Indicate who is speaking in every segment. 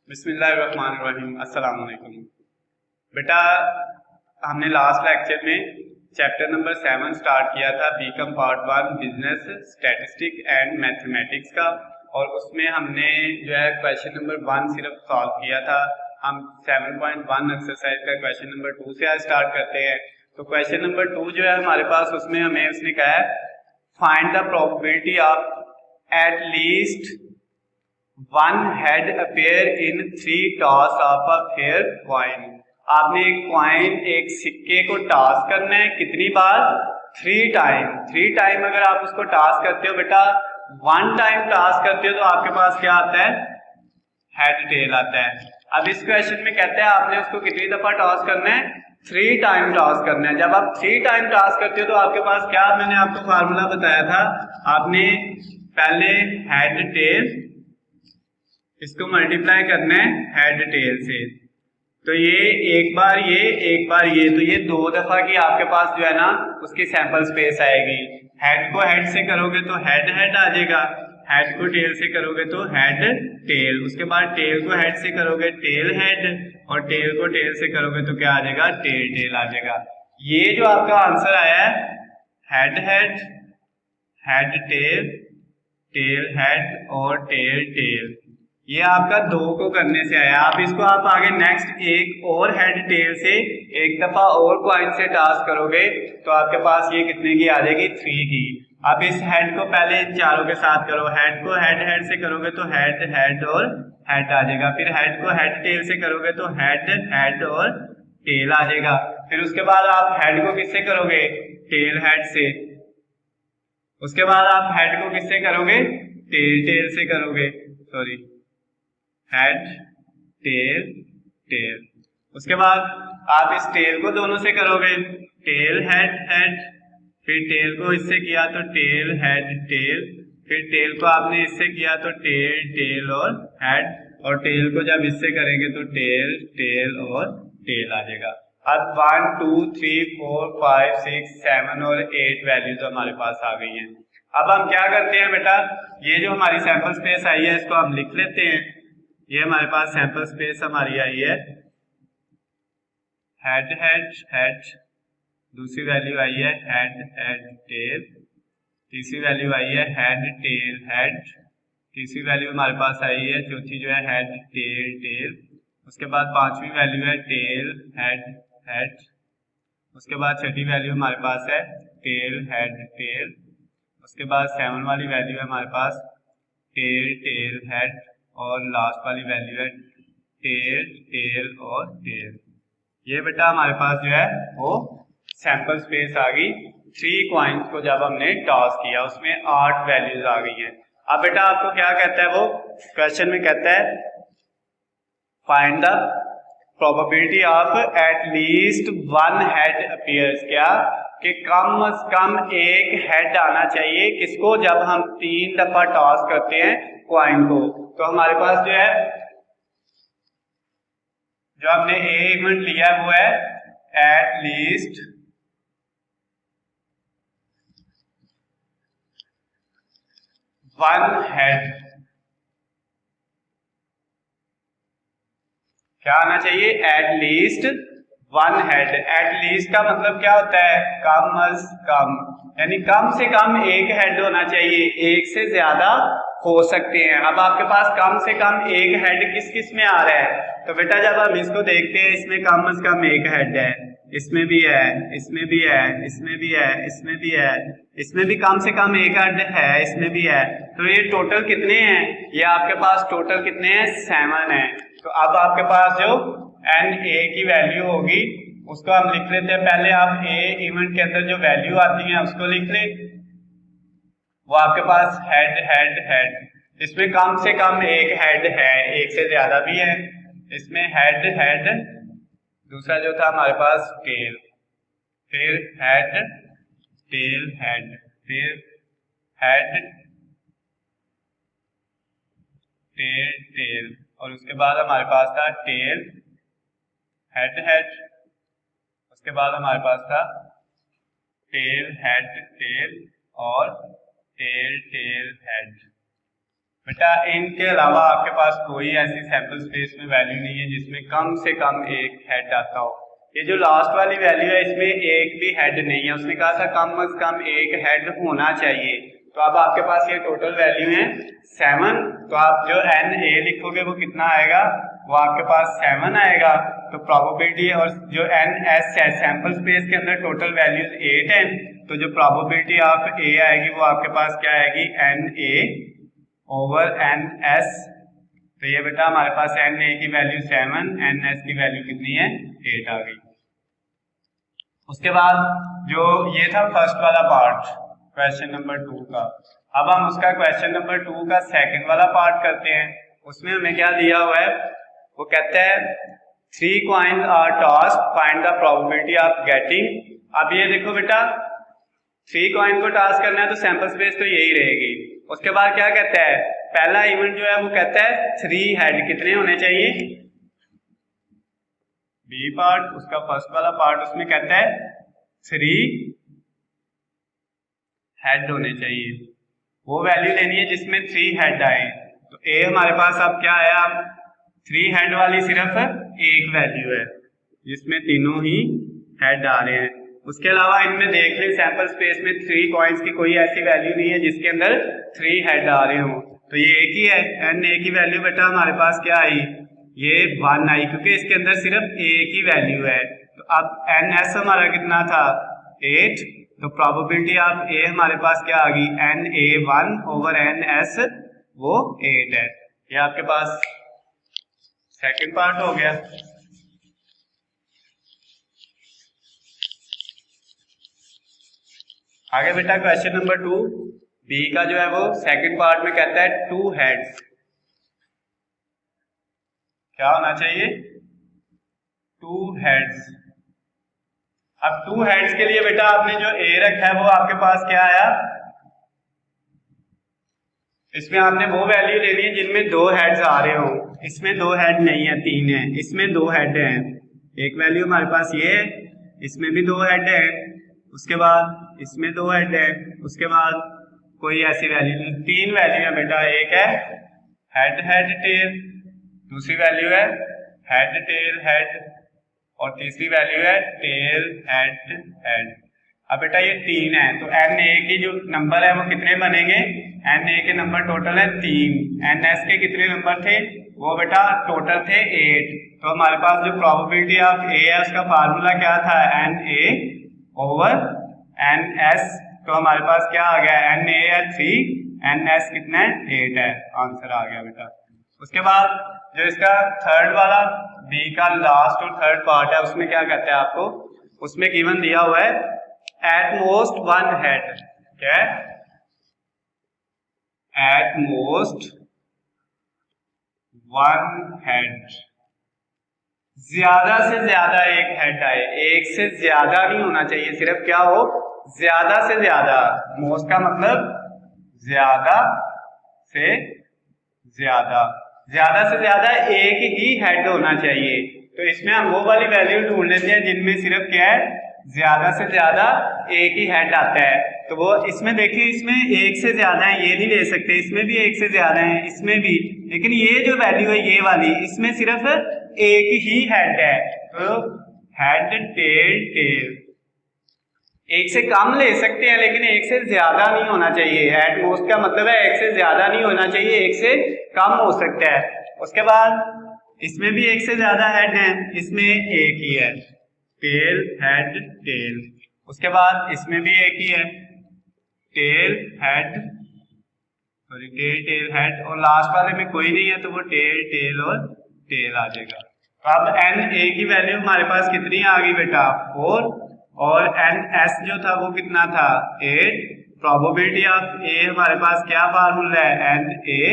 Speaker 1: बिस्मिल्लाहिर्रहमानिर्रहीम। अस्सलाम वालेकुम। बेटा, हमने लास्ट लेक्चर में चैप्टर नंबर 7 स्टार्ट किया था BCom part 1 business statistic and mathematics का, और उसमें हमने जो है क्वेश्चन नंबर 1 सिर्फ सॉल्व किया था। हम 7.1 एक्सरसाइज का क्वेश्चन नंबर 2 से आज स्टार्ट करते हैं। तो क्वेश्चन नंबर 2 जो है हमारे पास, उसमें हमें उसने कहा है find the probability of at least one head appear in 3 toss of a fair coin. आपने एक सिक्के को टॉस करना है कितनी बार? 3 टाइम। अगर आप उसको टॉस करते हो बेटा, 1 टाइम टॉस करते हो तो आपके पास क्या आता है? हेड टेल आता है। अब इस क्वेश्चन में कहते हैं आपने उसको कितनी दफा टॉस करना है? 3 टाइम टॉस करना है। जब आप 3 टाइम टॉस करते हो तो आपके पास क्या, मैंने आपको फार्मूला बताया था, आपने पहले हेड टेल इसको मल्टीप्लाई करना है हेड टेल से। तो ये एक बार ये, तो ये 2 दफा की आपके पास जो है ना उसकी सैंपल स्पेस आएगी। हेड को हेड से करोगे तो हेड आ जाएगा, हेड को टेल से करोगे तो हेड टेल, उसके बाद टेल को हेड से करोगे टेल हेड, और टेल को टेल से करोगे तो क्या आ जाएगा? टेल आ जाएगा। ये जो आपका आंसर आया है हेड टेल हेड और टेल, ये आपका 2 को करने से आया। आप आगे नेक्स्ट एक और हेड टेल से एक दफा और कॉइन से टॉस करोगे तो आपके पास ये कितने की आ जाएगी? 3 की। अब इस हेड को पहले इन चारों के साथ करो, हेड को हेड से करोगे तो हेड और हेड आ जाएगा, फिर हेड को हेड टेल से करोगे तो हेड और टेल आ जाएगा, फिर उसके बाद आप हेड को किससे करोगे? टेल हेड से, उसके बाद आप हेड को किससे करोगे? टेल से करोगे, सॉरी हेड टेल। उसके बाद आप इस टेल को दोनों से करोगे टेल हेड, फिर टेल को इससे किया तो टेल हेड टेल, फिर टेल को आपने इससे किया तो टेल और हेड, और टेल को जब इससे करेंगे तो टेल और टेल आ जाएगा। अब 1 2 3 4 5 6 7 और 8 वैल्यूज हमारे पास आ गई हैं। अब हम क्या करते हैं बेटा, ये जो हमारी सैंपल स्पेस आई है इसको हम लिख लेते हैं। ये हमारे पास सैंपल स्पेस हमारी आई है हेड, दूसरी वैल्यू आई है हेड टेल, तीसरी वैल्यू आई है हेड टेल हेड, तीसरी वैल्यू हमारे पास आई है चौथी जो है हेड टेल, उसके बाद 5वीं वैल्यू है टेल हेड, उसके बाद 6ठी वैल्यू हमारे पास है टेल हेड, उसके बाद 7 वाली वैल्यू है हमारे पास टेल हेड, और लास्ट वाली वैल्यू है टेल और टेल। ये बेटा हमारे पास जो है वो सैंपल स्पेस आ गई। 3 कॉइन्स को जब हमने टॉस किया उसमें 8 वैल्यूज आ गई हैं। अब बेटा आपको क्या कहता है, वो क्वेश्चन में कहता है find the probability of at least 1 head appears, क्या कि कम से कम एक हेड आना चाहिए किसको? जब हम 3 दफा टॉस करते हैं कॉइन को। तो हमारे पास जो है, जो हमने एलिमेंट लिया है वो है एट लीस्ट 1 हेड। क्या आना चाहिए? At least 1 head. At least का मतलब क्या होता है? कम अज कम, यानी कम से कम एक हेड होना चाहिए, एक से ज्यादा हो सकते हैं। अब आपके पास कम से कम एक हेड किस में आ रहा है? तो बेटा जब हम इसको देखते हैं, इसमें कम से कम एक हेड है, इसमें भी है, इसमें भी है, इसमें भी है, इसमें भी है, इसमें भी कम से कम एक हेड है, इसमें भी है। तो ये टोटल कितने हैं? ये आपके पास टोटल कितने हैं? 7 है। तो अब आपके पास जो एन ए की वैल्यू होगी उसको हम लिख लेते हैं। पहले आप ए इवेंट के अंदर जो वैल्यू आती है उसको लिख ले, वो आपके पास हेड, इसमें कम से कम एक हेड है, एक से ज्यादा भी है। इसमें हेड, दूसरा जो था हमारे पास टेल, फिर हेड टेल हेड, फिर हेड टेल, और उसके बाद हमारे पास था टेल हेड, उसके बाद हमारे पास था टेल हेड टेल और टेल हेड। बेटा इनके अलावा आपके पास कोई ऐसी सैंपल स्पेस में वैल्यू नहीं है जिसमें कम से कम एक हेड आता हो। ये जो लास्ट वाली वैल्यू है इसमें एक भी हेड नहीं है, उसने कहा था कम से कम एक हेड होना चाहिए। तो अब आपके पास ये टोटल वैल्यू है 7, तो आप जो एन ए लिखोगे वो कितना आएगा, वो आपके पास 7 आएगा। तो प्रोबेबिलिटी और जो एन एस है सैंपल स्पेस के अंदर टोटल वैल्यूज 8 है, तो जो प्रोबेबिलिटी ऑफ ए आएगी वो आपके पास क्या आएगी, N A over N S. तो ये बेटा हमारे पास एन ए की वैल्यू 7, एन एस की वैल्यू कितनी है, 8 आ गई। उसके बाद जो ये था फर्स्ट वाला पार्ट क्वेश्चन नंबर 2 का, अब हम उसका क्वेश्चन नंबर 2 का सेकंड वाला पार्ट करते हैं। उसमें हमें क्या दिया हुआ है, वो कहता है 3 coins are tossed, find the probability of getting। अब ये देखो बेटा 3 कॉइन को टॉस करना है तो सैंपल स्पेस तो यही रहेगी। उसके बाद क्या कहता है, पहला इवेंट जो है वो कहता है 3 हेड कितने होने चाहिए, बी पार्ट उसका फर्स्ट वाला पार्ट, उसमें कहता है 3 हेड होने चाहिए। वो वैल्यू लेनी है जिसमें 3 हेड आए। तो ए हमारे पास अब क्या आया, 3 हेड वाली सिर्फ एक वैल्यू है जिसमें तीनों ही हेड आ रहे हैं। उसके अलावा इनमें देख लें सैंपल स्पेस में 3 कॉइन्स की कोई ऐसी वैल्यू नहीं है जिसके अंदर 3 हेड आ रहे हो। तो ये एक ही है, एन ए की वैल्यू बेटा हमारे पास क्या आई, ये 1 आई, क्योंकि इसके अंदर सिर्फ एक ही वैल्यू है। तो अब एन एस हमारा कितना था, 8। तो प्रोबेबिलिटी ऑफ ए हमारे पास क्या आ गई, N A 1 over N S वो 8 है। ये आपके पास सेकंड पार्ट हो गया। आगे बेटा क्वेश्चन नंबर 2 बी का जो है वो सेकंड पार्ट में कहता है 2 हेड्स क्या होना चाहिए, 2 हेड्स। अब 2 हेड्स के लिए बेटा आपने जो ए रखा है वो आपके पास क्या आया, इसमें आपने वो वैल्यू लेनी है जिनमें 2 हेड्स आ रहे हो। इसमें 2 हेड नहीं है, 3 है, इसमें 2 हेड है। एक वैल्यू हमारे पास ये है, इसमें भी 2 हेड है, उसके बाद इसमें 2 हेड है, उसके बाद कोई ऐसी वैल्यू नहीं, 3 वैल्यू है बेटा। एक है हेड हेड टेल, दूसरी वैल्यू है हेड टेल हेड, और तीसरी वैल्यू है टेल हेड हेड। अब बेटा ये 3 है, तो एन ए की जो नंबर है वो कितने बनेंगे, एन ए के नंबर टोटल है 3, एन एस के कितने नंबर थे, वो बेटा टोटल थे 8। तो हमारे पास जो प्रोबेबिलिटी ऑफ ए है उसका फार्मूला क्या था, N A over N S. तो हमारे पास क्या आ गया, एन ए है 3, एन एस कितना है 8 है, आंसर आ गया बेटा। उसके बाद जो इसका थर्ड वाला बी का लास्ट और थर्ड पार्ट है उसमें क्या कहता है आपको, उसमें गिवन दिया हुआ है एट मोस्ट 1 हेड, क्या है, एट मोस्ट 1 हेड, ज्यादा से ज्यादा एक हेड आए, एक से ज्यादा नहीं होना चाहिए, सिर्फ क्या हो, ज्यादा से ज्यादा। मोस्ट का मतलब ज्यादा से ज्यादा, ज्यादा से ज्यादा एक ही हेड होना चाहिए। तो इसमें हम वो वाली वैल्यू ढूंढ लेते हैं जिनमें सिर्फ क्या है, ज्यादा से ज्यादा एक ही हेड आता है। तो वो इसमें देखिए, इसमें एक से ज्यादा है, ये नहीं ले सकते, इसमें भी एक से ज्यादा है, इसमें भी, लेकिन ये जो वैल्यू है ये वाली, इसमें सिर्फ एक ही हेड है। तो हेड टेल टेल, एक से कम ले सकते हैं लेकिन एक से ज्यादा नहीं होना चाहिए। एट मोस्ट का मतलब है एक से ज्यादा नहीं होना चाहिए, एक से कम हो सकता है। उसके बाद इसमें भी एक से ज्यादा हेड है, इसमें एक ही है, टेल हेड टेल। उसके बाद इसमें भी एक ही है, tail head, sorry tail tail head, और लास्ट वाले में कोई नहीं है तो वो टेल टेल और टेल आ जाएगा। तो अब एन ए की वैल्यू हमारे पास कितनी आ गई बेटा, 4, और एन एस जो था वो कितना था, 8। प्रोबेबिलिटी ऑफ ए हमारे पास क्या फार्मूला है, N A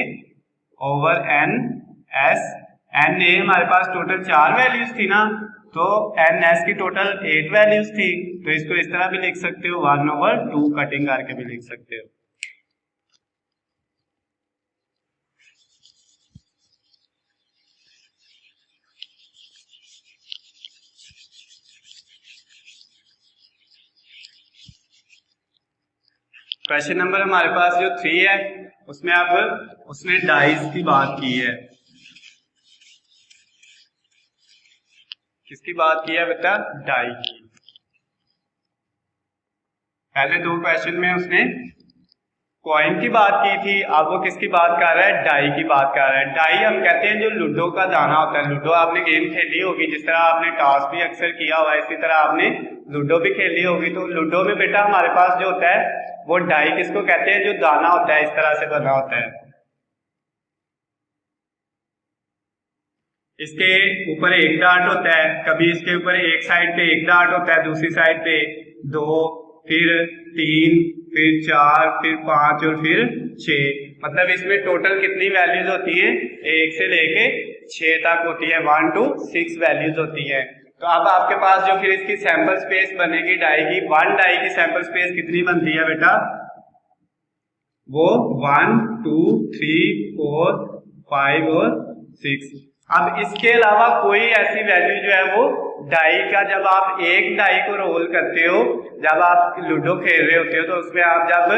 Speaker 1: over N S. N A हमारे पास टोटल 4 वैल्यूज थी ना, तो एन एस की टोटल 8 वैल्यूज थी। तो इसको इस तरह भी लिख सकते हो, 1/2 कटिंग करके भी लिख सकते हो। क्वेश्चन नंबर हमारे पास जो 3 है उसमें अब उसने डाइस की बात की है। किसकी बात की है बेटा? डाई की। पहले दो क्वेश्चन में उसने कॉइन की बात की थी, अब वो किसकी बात कर रहा है? डाई की बात कर रहा है। डाई हम कहते हैं जो लूडो का दाना होता है। लूडो आपने गेम खेली होगी, जिस तरह आपने टॉस भी अक्सर किया हुआ है, इसी तरह आपने लूडो भी खेली होगी। तो लूडो में बेटा हमारे पास जो होता है वो डाई किसको कहते हैं? जो दाना होता है इस तरह से बना होता है। इसके ऊपर एक डार्ट होता है, कभी इसके ऊपर एक साइड पे एक डार्ट होता है, दूसरी साइड पे दो, फिर तीन, फिर चार, फिर पांच और फिर छह। मतलब इसमें टोटल कितनी वैल्यूज होती हैं? एक से लेके 6 तक होती है। 1 to 6 वैल्यूज होती है। तो अब आपके पास जो फिर इसकी सैंपल स्पेस बनेगी डाई की, 1 डाई की सैंपल स्पेस कितनी बनती है बेटा? वो 1 2 3 4 5 और 6। अब इसके अलावा कोई ऐसी वैल्यू जो है वो डाई का, जब आप एक डाई को रोल करते हो, जब आप लूडो खेल रहे होते हो, तो उसमें आप जब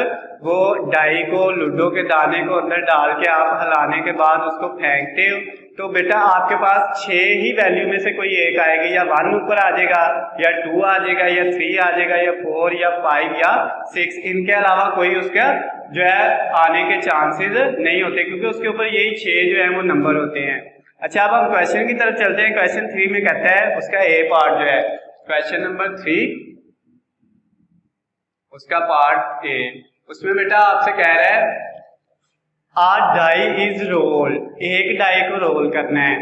Speaker 1: वो डाई को लूडो के दाने को अंदर डाल के आप हिलाने के बाद उसको फेंकते हो, तो बेटा आपके पास 6 ही वैल्यू में से कोई एक आएगी। या 1 ऊपर आ जाएगा, या 2 आ जाएगा, या 3 आ जाएगा, या 4 या 5 या 6। इनके अलावा कोई उसका जो है आने के चांसेस नहीं होते, क्योंकि उसके ऊपर यही 6 जो है वो नंबर होते हैं। अच्छा, अब हम क्वेश्चन की तरफ चलते हैं। क्वेश्चन 3 में कहता है, उसका ए पार्ट जो है, क्वेश्चन नंबर 3 उसका पार्ट ए, उसमें बेटा आपसे कह रहा है आ डाई इज रोल, एक डाई को रोल करना है।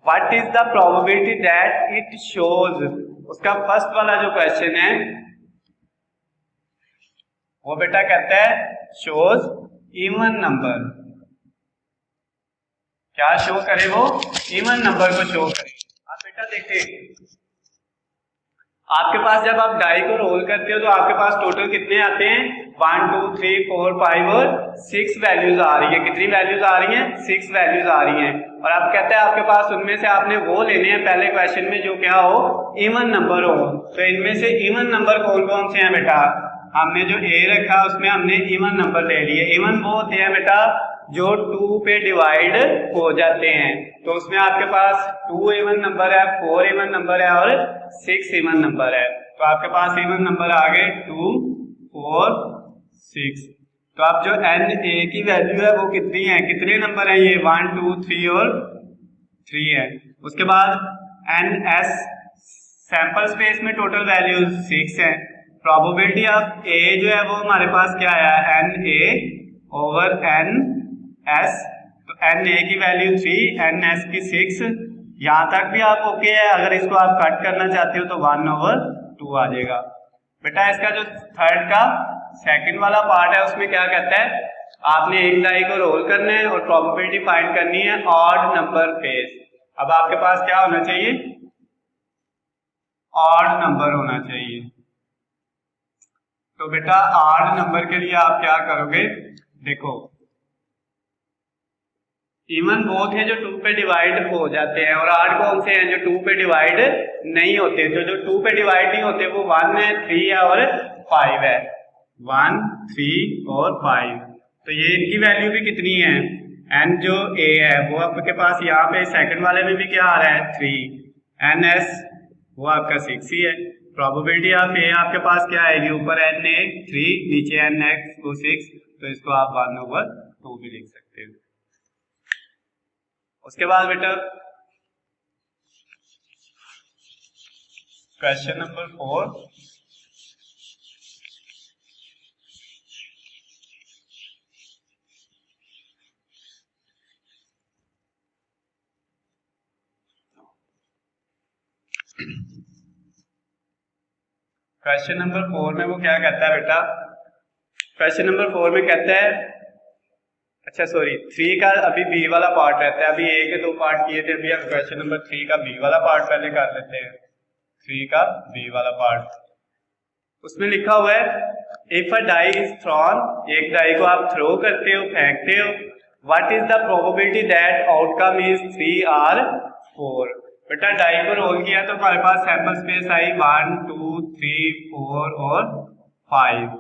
Speaker 1: What is the probability that it shows, उसका फर्स्ट वाला जो क्वेश्चन है वो बेटा कहता है शोज इवन नंबर। क्या शो करे? वो इवन नंबर को शो करे। आप बेटा देखिए, आपके पास जब आप डाई को रोल करते हो तो आपके पास टोटल कितने आते हैं? 1 2 3 4 5 और 6 वैल्यूज आ रही है। कितनी वैल्यूज आ रही हैं? 6 वैल्यूज आ रही हैं। और आप कहते हैं आपके पास उनमें से आपने वो लेने हैं पहले क्वेश्चन में जो क्या हो? इवन नंबर हो। तो इनमें से इवन नंबर कौन कौन से हैं बेटा? हमने जो ए रखा उसमें हमने इवन नंबर ले लिए। इवन वो होते हैं बेटा जो 2 पे डिवाइड हो जाते हैं। तो उसमें आपके पास 2 इवन नंबर है, 4 इवन नंबर है और 6 इवन नंबर है। तो आपके पास इवन नंबर आ गए 2 4 6। तो अब जो एन ए की वैल्यू है वो कितनी है? कितने नंबर है ये? 1 2 3 और 3 है। उसके बाद एन एस सैंपल स्पेस में टोटल वैल्यू 6 है। प्रोबेबिलिटी ऑफ ए जो है वो हमारे पास क्या आया? N A over N S. तो एन ए की वैल्यू 3, एन एस की 6। यहां तक भी आप ओके है। अगर इसको आप कट करना चाहते हो तो 1 ओवर 2 आ जाएगा। बेटा इसका जो थर्ड का सेकंड वाला पार्ट है उसमें क्या कहता है? आपने एक डाई को रोल करना है और प्रोबेबिलिटी फाइंड करनी है ऑड नंबर फेस। अब आपके पास क्या होना चाहिए? ऑड नंबर होना चाहिए। तो बेटा ऑड नंबर के लिए आप क्या करोगे? देखो, इवन वो थे जो 2 पे डिवाइड हो जाते हैं और ऑड कौन से हैं? जो 2 पे डिवाइड नहीं होते। तो जो 2 पे डिवाइड नहीं होते वो 1 है, 3 है और 5 है। 1 3 और 5। तो ये इनकी वैल्यू भी कितनी है? एन जो ए है वो आपके पास यहाँ पे सेकंड वाले में भी क्या आ रहा है? 3। एन एस वो आपका 6 ही है। प्रोबेबिलिटी ऑफ ए आपके पास क्या आएगी? ऊपर एन ए 3, नीचे एन एक्स को 6। तो इसको आप 1 ओवर 2 भी लिख सकते हो। उसके बाद बेटा क्वेश्चन नंबर 4, क्वेश्चन नंबर 4 में वो क्या कहता है बेटा? क्वेश्चन नंबर 4 में कहता है, अच्छा सॉरी 3 का अभी बी वाला पार्ट रहता है। अभी ए के 2 पार्ट किए थे, अभी हम क्वेश्चन नंबर 3 का बी वाला पार्ट पहले कर लेते हैं। 3 का बी वाला पार्ट, उसमें लिखा हुआ है if a die is thrown, एक डाई को आप थ्रो करते हो, फेंकते हो, what is the probability that outcome is 3 और 4। बेटा डाई को रोल किया तो हमारे पास सैंपल स्पेस आई 1 2 3 4 और 5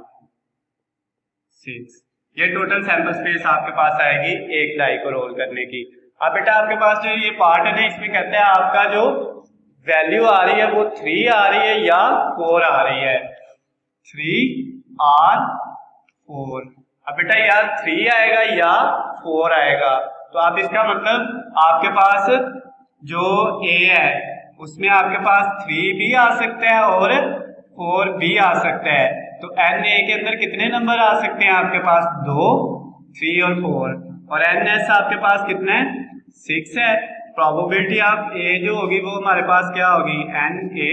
Speaker 1: 6। ये टोटल सैंपल स्पेस आपके पास आएगी एक डाई को रोल करने की। अब बेटा आपके पास जो ये पार्ट है ना, इसमें कहते हैं आपका जो वैल्यू आ रही है वो 3 आ रही है या 4 आ रही है, 3 और 4। अब बेटा या 3 आएगा या 4 आएगा, तो आप इसका मतलब आपके पास जो A है उसमें आपके पास 3 भी आ सकते हैं और 4 भी आ सकता है। तो NA के अंदर कितने नंबर आ सकते हैं आपके पास? 2, 3 और 4। और NS आपके पास कितने हैं? 6 है। प्रोबेबिलिटी ऑफ A जो होगी वो हमारे पास क्या होगी? NA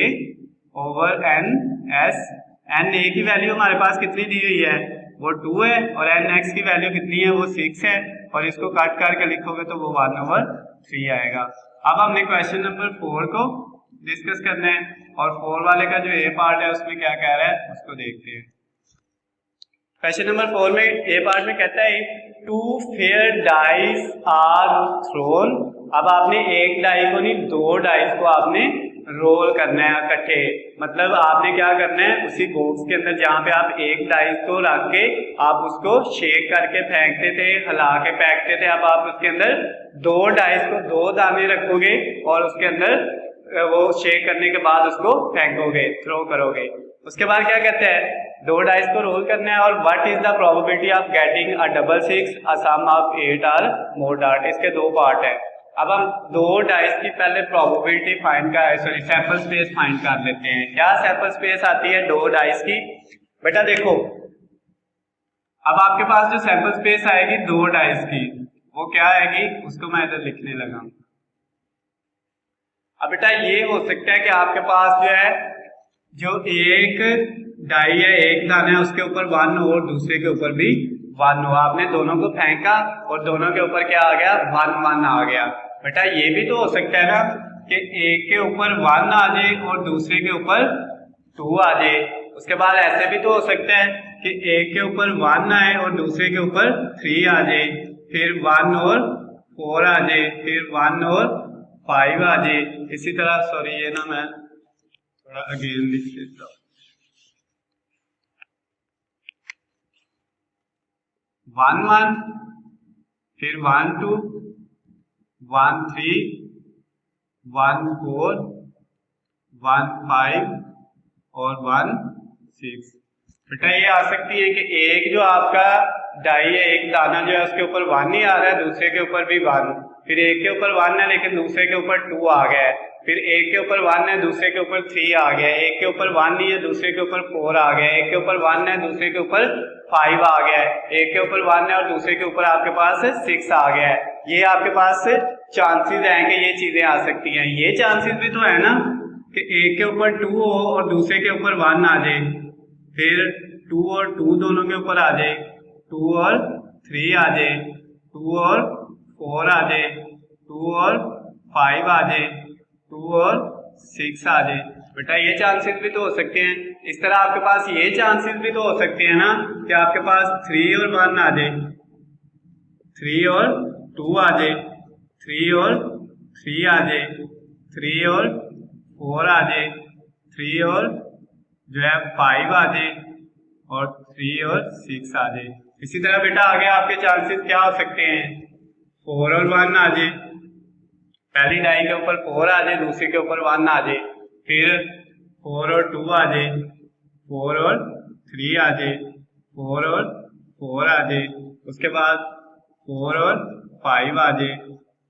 Speaker 1: over NS। NA की वैल्यू हमारे पास कितनी दी हुई है? वो 2 है। और NX की वैल्यू कितनी है? वो 6 है। और इसको काट करके लिखोगे तो वो 1/3 आएगा। अब हमने क्वेश्चन नंबर 4 को डिस्कस करना है और 4 वाले का जो A पार्ट है उसमें क्या कह रहा है उसको देखते हैं। क्वेश्चन नंबर 4 में A पार्ट में कहता है 2 फेयर डाइस आर थ्रोन। अब आपने एक डाई को नहीं 2 डाइस को आपने रोल करना है इकट्ठे। मतलब आपने क्या करना है, उसी बॉक्स के अंदर जहाँ पे आप एक डाइस को रख के आप उसको शेक करके फेंकते थे, हिला के फेंकते थे, अब आप उसके अंदर 2 डाइस को 2 दाने रखोगे और उसके अंदर वो शेक करने के बाद उसको फेंकोगे, थ्रो करोगे। उसके बाद क्या कहते हैं 2 डाइस को रोल करना है और what is the probability of getting a double 6 a sum of 8 or more dart. इसके 2 पार्ट है। अब हम 2 डाइस की पहले प्रोबेबिलिटी फाइंड कर सैंपल स्पेस फाइंड कर लेते हैं। क्या सैंपल स्पेस आती है 2 डाइस की? बेटा देखो, अब आपके पास जो सैंपल स्पेस आएगी 2 डाइस की वो क्या आएगी, उसको मैं इधर लिखने लगा। अब बेटा ये हो सकता है कि आपके पास जो है जो एक डाई है, एक दाना है, उसके ऊपर 1 और दूसरे के ऊपर भी 1 हो। आपने दोनों को फेंका और दोनों के ऊपर क्या आ गया? 1 आ गया। बेटा ये भी तो हो सकता है ना कि एक के ऊपर 1 आ जाए और दूसरे के ऊपर 2 आ जाए। उसके बाद ऐसे भी तो हो सकता है कि एक के ऊपर 1 आए और दूसरे के ऊपर 3 आ जाए, फिर 1 और 4 आ जाए, फिर 1 और 5 आ जाए। इसी तरह सॉरी ये ना मैं थोड़ा अगेन लिख लेता हूँ। 1 1, फिर 1 2, 1 3, 1 4, 1 5 और 1 6। बेटा ये आ सकती है कि एक जो आपका डाई है, एक दाना जो है उसके ऊपर 1 ही आ रहा है, दूसरे के ऊपर भी 1, फिर एक के ऊपर 1 है लेकिन दूसरे के ऊपर 2 आ गया है, फिर एक के ऊपर 1 है दूसरे के ऊपर 3 आ गया है, एक के ऊपर 1 नहीं है दूसरे के ऊपर 4 आ गया है, एक के ऊपर 1 है दूसरे के ऊपर 5 आ गया है, एक के ऊपर 1 है और दूसरे के ऊपर आपके पास 6 आ गया है। ये आपके पास चांसेस हैं कि ये चीजें आ सकती हैं। ये चांसेस भी तो है ना कि एक के ऊपर 2 हो और दूसरे के ऊपर 1 आ जाए, फिर 2 और 2 दोनों के ऊपर आ जाए, 2 और 3 आ जाए, 2 और 4 आ जाए, 2 और 5 आ जाए, 2 और 6 आ जाए। बेटा ये चांसेस भी तो हो सकते हैं। इस तरह आपके पास ये चांसेस भी तो हो सकते हैं ना कि आपके पास 3 और 1 आ जाए, 3 और 2 आ जाए, 3 और 3 आ जाए, 3 और 4 आ जाए, 3 और जो है 5 आ जाए और 3 और 6 आ जाए। इसी तरह बेटा आगे आपके चांसेस क्या हो सकते हैं? 4 और 1 आ जाए, पहली डाई के ऊपर 4 आ जाए, दूसरे के ऊपर 1 आ जाए, फिर 4 और 2 आ जाए, 4 और 3 आ जाए, 4 और 4 आ जाए, उसके बाद 4 और 5 आ जाए,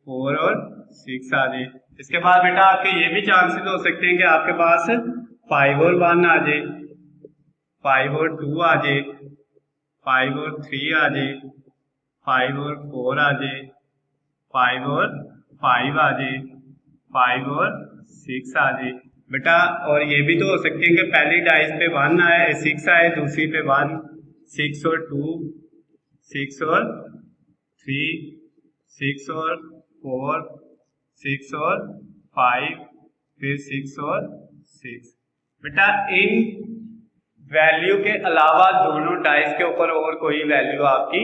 Speaker 1: 4 और 6 आ जाए। इसके बाद बेटा आपके ये भी चांसेस हो सकते हैं कि आपके पास 5 और 1 आ जाए, 5 और 2 आ जाए, 5 और 3 आ जाए, 5 और 4 आ जाए, 5 और 5 आ जाए, 5 और 6 आ जाए। बेटा और ये भी तो हो सकते हैं कि पहली डाइस पे 1 आए 6 आए, दूसरी पे 1, 6 और 2, 6 और 3, 6 और 4, 6 और 5, फिर 6 और 6। बेटा इन वैल्यू के अलावा दोनों डाइस के ऊपर और कोई वैल्यू आपकी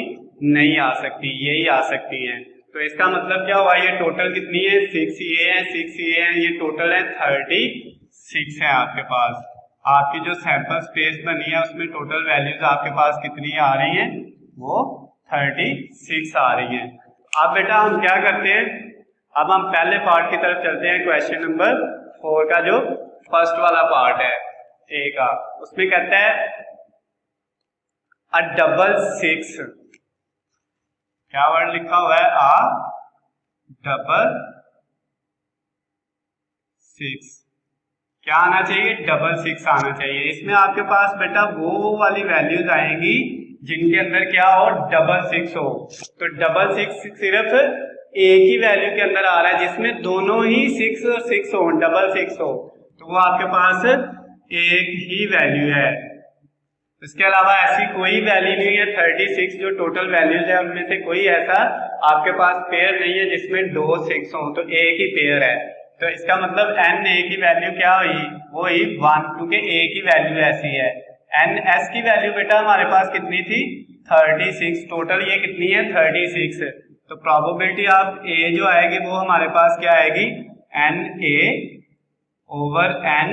Speaker 1: नहीं आ सकती, यही आ सकती है। तो इसका मतलब क्या हुआ, ये टोटल कितनी है? 6 ये है, 6 ये है, ये टोटल है 36 है आपके पास। आपकी जो सैंपल स्पेस बनी है उसमें टोटल वैल्यूज आपके पास कितनी आ रही हैं? वो 36 आ रही है। अब बेटा हम क्या करते हैं, अब हम पहले पार्ट की तरफ चलते हैं। क्वेश्चन नंबर 4 का जो फर्स्ट वाला पार्ट है ए का, उसमें कहता है अ डबल 6, क्या वर्ड लिखा हुआ है, अ डबल 6, क्या आना चाहिए, डबल 6 आना चाहिए। इसमें आपके पास बेटा वो वाली वैल्यूज आएंगी जिनके अंदर क्या हो, डबल 6 हो। तो डबल 6 सिर्फ एक ही वैल्यू के अंदर आ रहा है जिसमें दोनों ही 6 और 6 हो, डबल 6 हो, तो वो आपके पास एक ही वैल्यू है। इसके अलावा ऐसी कोई वैल्यू नहीं है 36 जो टोटल वैल्यूज है उनमें से कोई ऐसा आपके पास पेयर नहीं है जिसमें दो 6 हो, तो एक ही पेयर है। तो इसका मतलब n a की वैल्यू क्या हुई, वो ही 1, क्योंकि a की वैल्यू ऐसी है। n s की वैल्यू बेटा हमारे पास कितनी थी, 36, टोटल ये कितनी है 36। तो प्रोबेबिलिटी ऑफ a जो आएगी वो हमारे पास क्या आएगी, n a over n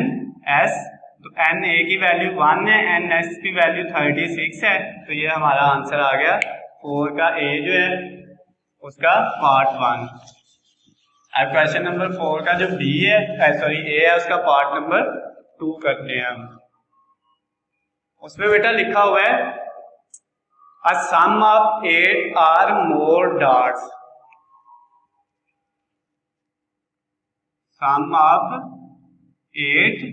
Speaker 1: s। तो n a की वैल्यू 1 है, n s की वैल्यू 36 है, तो ये हमारा आंसर आ गया 4 का a जो है उसका पार्ट 1। अब क्वेश्चन नंबर 4 का जो बी है, सॉरी ए है, उसका पार्ट नंबर 2 करते हैं हम। उसमें बेटा लिखा हुआ है a sum of 8 or more dots, sum of 8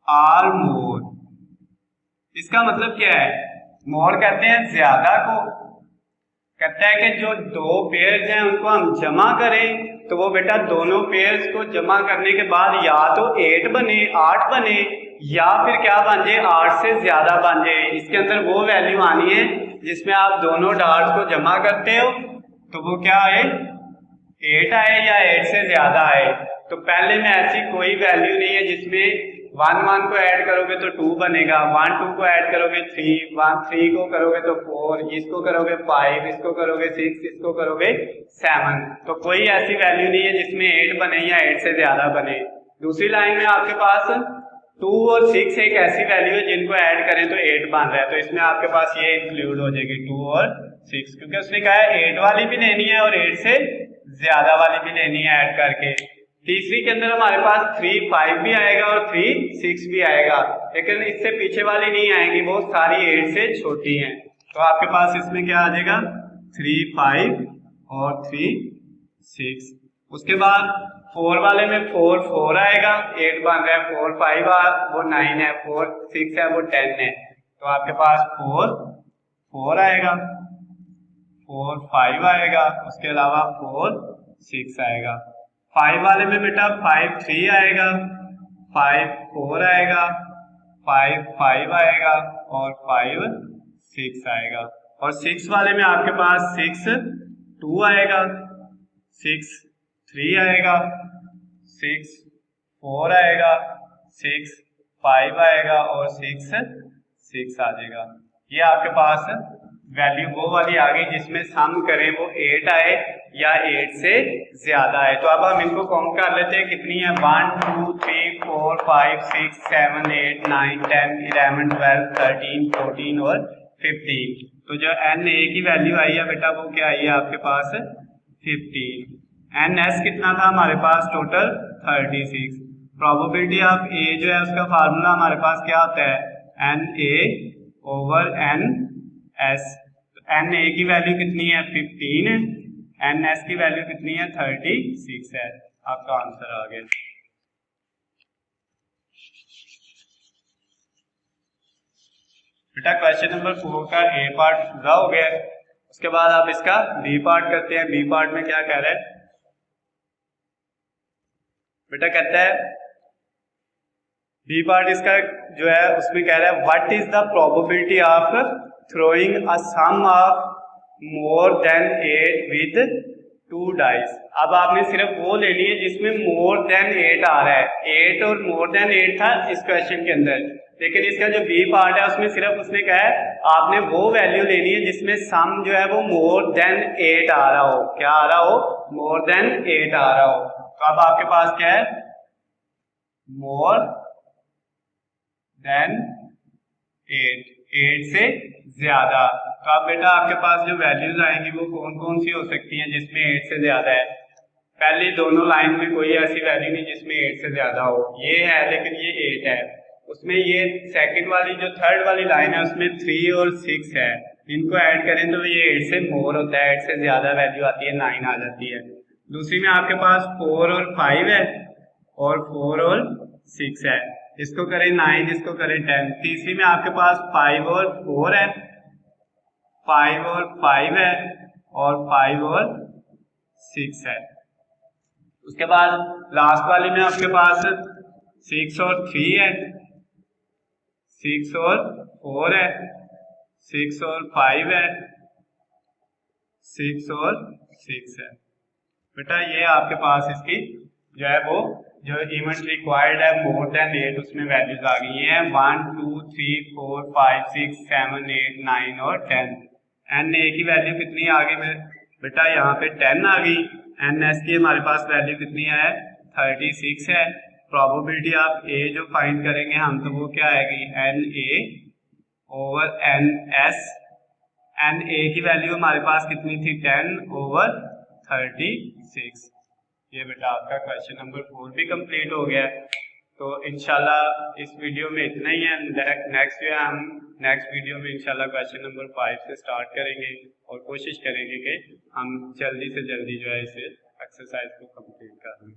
Speaker 1: or more, इसका मतलब क्या है, मोर कहते हैं ज्यादा को, कहता है कि जो दो पेयर्स हैं उनको हम जमा करें, तो वो बेटा दोनों पेयर्स को जमा करने के बाद या तो 8 बने, 8 बने, या फिर क्या बन जाए, 8 से ज्यादा बन जाए। इसके अंदर वो वैल्यू आनी है जिसमें आप दोनों डॉट्स को जमा करते हो तो वो क्या आए, 8 आए या 8 से ज्यादा आए। तो पहले में ऐसी कोई वैल्यू नहीं है जिसमें 1 1 को ऐड करोगे तो 2 बनेगा, 1 2 को ऐड करोगे 3, 1 3 को करोगे तो 4, इसको करोगे 5, इसको करोगे 6, इसको करोगे 7। तो कोई ऐसी वैल्यू नहीं है जिसमें 8 बने या 8 से ज्यादा बने। दूसरी लाइन में आपके पास 2 और 6 एक ऐसी वैल्यू है जिनको ऐड करें तो 8 बन रहा है, तो इसमें आपके पास ये इंक्लूड हो जाएगी 2 और 6, क्योंकि उसने कहा है 8 वाली भी लेनी है और 8 से ज्यादा वाली भी लेनी है ऐड करके। तीसरी के अंदर हमारे पास 3 5 भी आएगा और 3 6 भी आएगा, लेकिन इससे पीछे वाली नहीं आएंगी, वो सारी 8 से छोटी हैं। तो आपके पास इसमें क्या आ जाएगा, 3 5 और 3 6। उसके बाद 4 वाले में 4 4 आएगा, 8 बन रहा है, 4 5 वो 9 है, 4 6 है वो 10 है, तो आपके पास 4 4 आएगा, 4 5 आएगा, उसके अलावा 4 6 आएगा। 5 वाले में बेटा 5 3 आएगा, 5 4 आएगा, 5 5 आएगा और 5 6 आएगा। और 6 वाले में आपके पास 6 2 आएगा, 6 3 आएगा, 6 4 आएगा, 6 5 आएगा और 6 6 आ जाएगा। ये आपके पास वैल्यू वो वाली आ गई जिसमें सम करें वो 8 आए या 8 से ज्यादा है। तो अब हम इनको काउंट कर लेते हैं, कितनी है, 1 2 3 4 5 6 7 8 9 10 11 12 13 14 और 15। तो जो n a की वैल्यू आई है बेटा वो क्या आई है आपके पास 15। n s कितना था हमारे पास टोटल 36। प्रोबेबिलिटी ऑफ a जो है उसका फार्मूला हमारे पास क्या होता है, n a over n s। तो n a की वैल्यू कितनी है 15 है, n s की वैल्यू कितनी है 36 है। आपका आंसर आ गया। बेटा क्वेश्चन नंबर 4 का ए पार्ट पूरा हो गया है। उसके बाद आप इसका बी पार्ट करते हैं। बी पार्ट में क्या कह रहा है बेटा, कहता है बी पार्ट इसका जो है उसमें कह रहा है what is the probability of throwing a sum of more than 8 with 2 dice. अब आपने सिर्फ वो लेनी है जिसमें मोर देन 8 आ रहा है। 8 और मोर देन 8 था इस क्वेश्चन के अंदर, लेकिन इसका जो बी पार्ट है उसमें सिर्फ उसने कहा है आपने वो वैल्यू लेनी है जिसमें सम जो है वो मोर देन 8 आ रहा हो। क्या आ रहा हो, मोर देन 8 आ रहा हो। तो अब आपके पास क्या है, मोर देन 8 से ज्यादा। तो अब बेटा आपके पास जो वैल्यूज आएंगी वो कौन कौन सी हो सकती हैं जिसमें 8 से ज्यादा है? पहली दोनों लाइन में कोई ऐसी वैल्यू नहीं जिसमें 8 से ज्यादा हो, ये है लेकिन ये 8 है। उसमें ये सेकंड वाली जो थर्ड वाली लाइन है उसमें 3 और 6 है, इनको ऐड करें तो ये 8 से मोर होता है, 8 से ज्यादा वैल्यू आती है, 9 आ जाती है। दूसरी में आपके पास 4 और 5 है और 4 और 6 है, इसको करें 9, इसको करें 10। तीसरी में आपके पास 5 और 4 है, 5 और 5 है और 5 और 6 है। उसके बाद लास्ट वाली में आपके पास 6 और 3 है, 6 और 4 है, 6 और 5 है, 6 और 6 है। बेटा ये आपके पास इसकी जो है वो जो इवेंट रिक्वायर्ड है मोर देन 8 उसमें वैल्यूज आ गई है 1 2 3 4 5 6 7 8 9 और 10। एन ए की वैल्यू कितनी आ गई बेटा? यहाँ पे 10 आ गई। एन एस की हमारे पास वैल्यू कितनी है? 36 है। प्रोबेबिलिटी ऑफ ए जो फाइंड करेंगे हम तो वो क्या आएगी? N A over N S. N A की वैल्यू हमारे पास कितनी थी? 10 ओवर 36। ये बेटा आपका क्वेश्चन नंबर 4 भी कंप्लीट हो गया। तो इंशाल्लाह इस वीडियो में इतना ही है। नेक्स्ट वीडियो में इंशाल्लाह क्वेश्चन नंबर 5 से स्टार्ट करेंगे और कोशिश करेंगे कि हम जल्दी से जल्दी जो है इसे एक्सरसाइज को कंप्लीट कर लें।